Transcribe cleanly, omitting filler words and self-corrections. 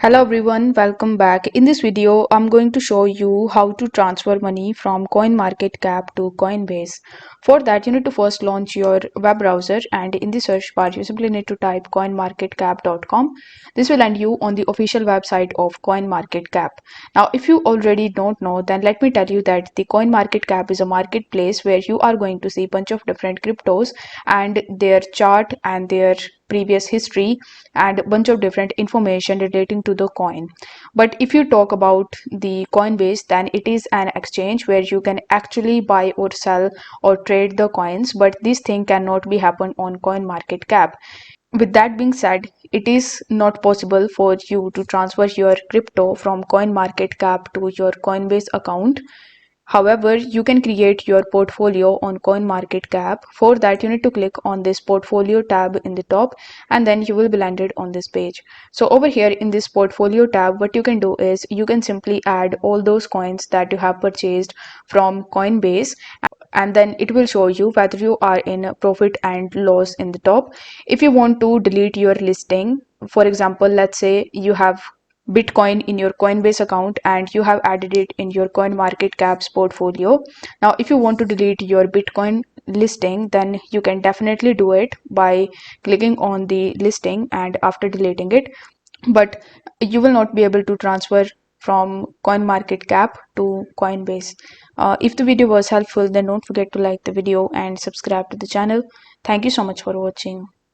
Hello everyone, welcome back. In this video, I'm going to show you how to transfer money from CoinMarketCap to Coinbase. For that, you need to first launch your web browser, and in the search bar, you simply need to type coinmarketcap.com. This will land you on the official website of CoinMarketCap. Now, if you already don't know, then let me tell you that the CoinMarketCap is a marketplace where you are going to see a bunch of different cryptos and their chart and their previous history and a bunch of different information relating to the coin. But if you talk about the Coinbase, then it is an exchange where you can actually buy or sell or trade the coins, but this thing cannot be happen on CoinMarketCap. With that being said, it is not possible for you to transfer your crypto from CoinMarketCap to your Coinbase account. However, you can create your portfolio on CoinMarketCap. For that, you need to click on this portfolio tab in the top, and then you will be landed on this page. So over here in this portfolio tab, what you can do is you can simply add all those coins that you have purchased from Coinbase, and then it will show you whether you are in profit and loss in the top. If you want to delete your listing, for example, let's say you have Bitcoin in your Coinbase account and you have added it in your CoinMarketCap's portfolio. Now, if you want to delete your Bitcoin listing, then you can definitely do it by clicking on the listing and after deleting it. But you will not be able to transfer from CoinMarketCap to Coinbase. If the video was helpful, then don't forget to like the video and subscribe to the channel. Thank you so much for watching.